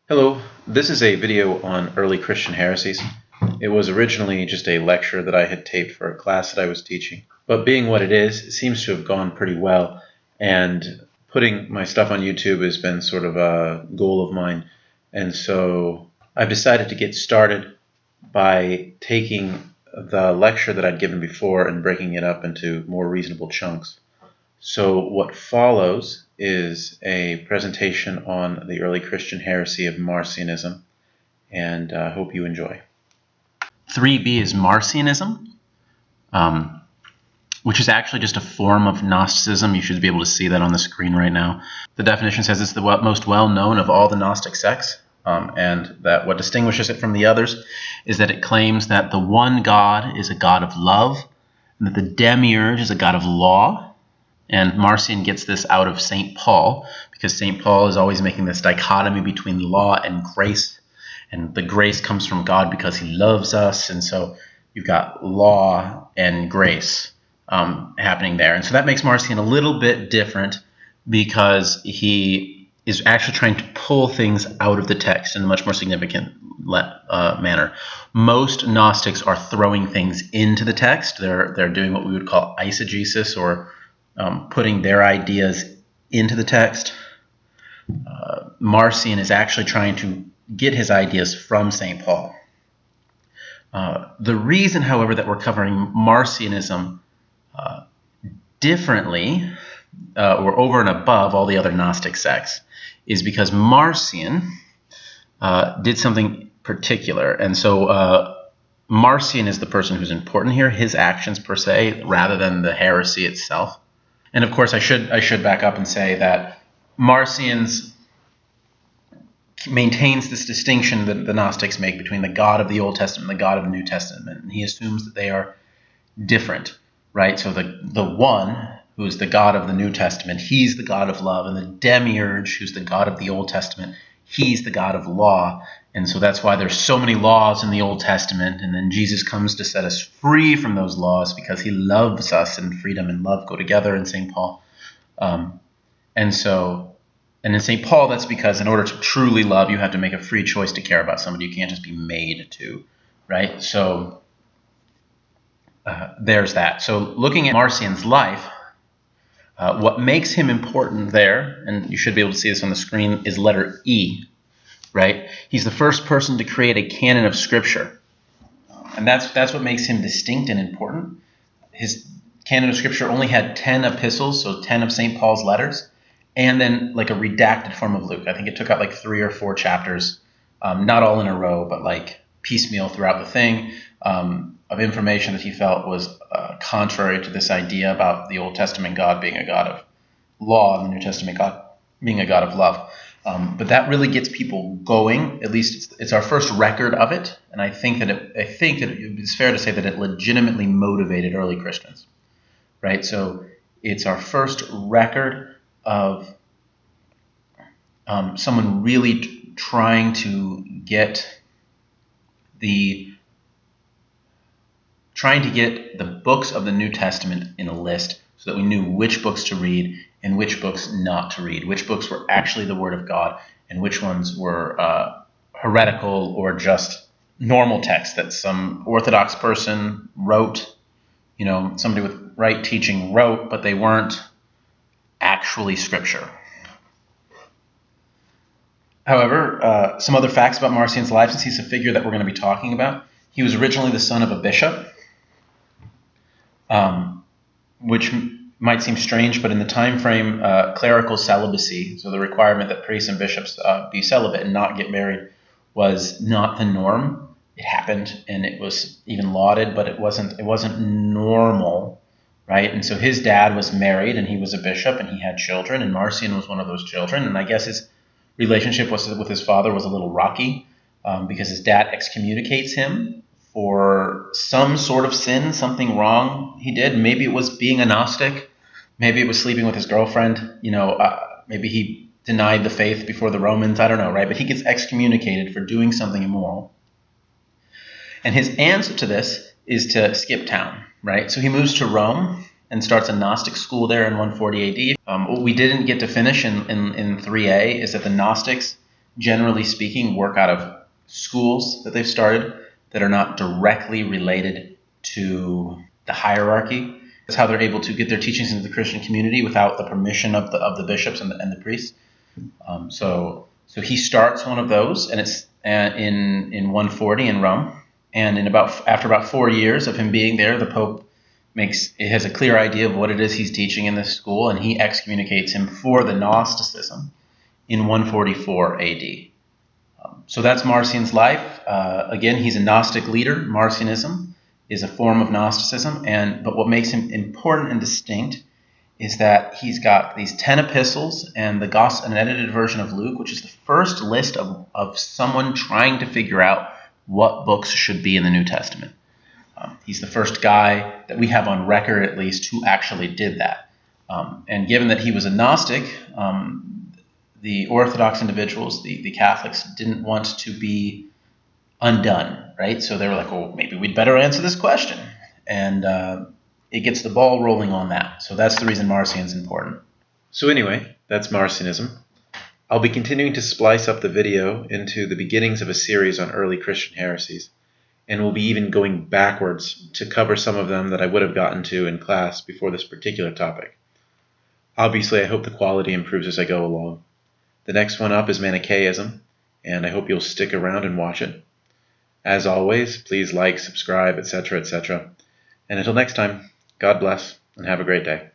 Hello, this is a video on early Christian heresies. It was originally just a lecture that I had taped for a class that I was teaching, but being what it is, it seems to have gone pretty well, and putting my stuff on YouTube has been sort of a goal of mine, and so I've decided to get started by taking the lecture that I'd given before and breaking it up into more reasonable chunks. So what follows is a presentation on the early Christian heresy of Marcionism, and I hope you enjoy. 3b is Marcionism, which is actually just a form of Gnosticism. You should be able to see that on the screen right now. The definition says it's the most well-known of all the Gnostic sects, and that what distinguishes it from the others is that it claims that the one God is a God of love, and that the demiurge is a God of law. And Marcion gets this out of St. Paul, because St. Paul is always making this dichotomy between law and grace. And the grace comes from God because he loves us. And so you've got law and grace happening there. And so that makes Marcion a little bit different, because he is actually trying to pull things out of the text in a much more significant manner. Most Gnostics are throwing things into the text. They're doing what we would call eisegesis, or putting their ideas into the text. Marcion is actually trying to get his ideas from St. Paul. The reason, however, that we're covering Marcionism differently or over and above all the other Gnostic sects is because Marcion did something particular. And so Marcion is the person who's important here, his actions per se, rather than the heresy itself. And of course, I should back up and say that Marcion maintains this distinction that the Gnostics make between the God of the Old Testament and the God of the New Testament, and he assumes that they are different, right? So the one, who is the God of the New Testament, he's the God of love, and the demiurge, who's the God of the Old Testament, he's the God of law. And so that's why there's so many laws in the Old Testament, and then Jesus comes to set us free from those laws because he loves us, and freedom and love go together in St. Paul. And in St. Paul, that's because in order to truly love, you have to make a free choice to care about somebody. You can't just be made to, right? So there's that. So looking at Marcion's life, what makes him important there, and you should be able to see this on the screen, is letter E, right? He's the first person to create a canon of Scripture. And that's what makes him distinct and important. His canon of Scripture only had 10 epistles, so 10 of St. Paul's letters, and then like a redacted form of Luke. I think it took out like 3 or 4 chapters, not all in a row, but like piecemeal throughout the thing, of information that he felt was contrary to this idea about the Old Testament God being a God of law and the New Testament God being a God of love. But that really gets people going. At least it's our first record of it, and I think that it's fair to say that it legitimately motivated early Christians, right? So it's our first record of someone really trying to get the books of the New Testament in a list, so that we knew which books to read and which books not to read, which books were actually the Word of God and which ones were heretical or just normal text that some Orthodox person wrote, somebody with right teaching wrote, but they weren't actually Scripture. However, some other facts about Marcion's life, since he's a figure that we're going to be talking about. He was originally the son of a bishop, which might seem strange, but in the time frame, clerical celibacy, so the requirement that priests and bishops be celibate and not get married, was not the norm. It happened, and it was even lauded, but it wasn't normal, right? And so his dad was married, and he was a bishop, and he had children, and Marcion was one of those children. And I guess his relationship with his father was a little rocky, because his dad excommunicates him for some sort of sin, something wrong he did. Maybe it was being a Gnostic. Maybe it was sleeping with his girlfriend. Maybe he denied the faith before the Romans. I don't know, right? But he gets excommunicated for doing something immoral. And his answer to this is to skip town, right? So he moves to Rome and starts a Gnostic school there in 140 AD. What we didn't get to finish in 3a is that the Gnostics generally speaking, work out of schools that they've started that are not directly related to the hierarchy. That's how they're able to get their teachings into the Christian community without the permission of the bishops and the priests. So he starts one of those, and it's in 140 in Rome. And after about 4 years of him being there, the Pope has a clear idea of what it is he's teaching in this school, and he excommunicates him for the Gnosticism in 144 AD. So that's Marcion's life. Again, he's a Gnostic leader. Marcionism is a form of Gnosticism, but what makes him important and distinct is that he's got these 10 epistles and an edited version of Luke, which is the first list of someone trying to figure out what books should be in the New Testament. He's the first guy that we have on record, at least, who actually did that. And given that he was a Gnostic, the Orthodox individuals, the Catholics, didn't want to be undone, right? So they were like, well, maybe we'd better answer this question. And it gets the ball rolling on that. So that's the reason Marcion's important. So anyway, that's Marcionism. I'll be continuing to splice up the video into the beginnings of a series on early Christian heresies, and we'll be even going backwards to cover some of them that I would have gotten to in class before this particular topic. Obviously, I hope the quality improves as I go along. The next one up is Manichaeism, and I hope you'll stick around and watch it. As always, please like, subscribe, etc., etc. And until next time, God bless, and have a great day.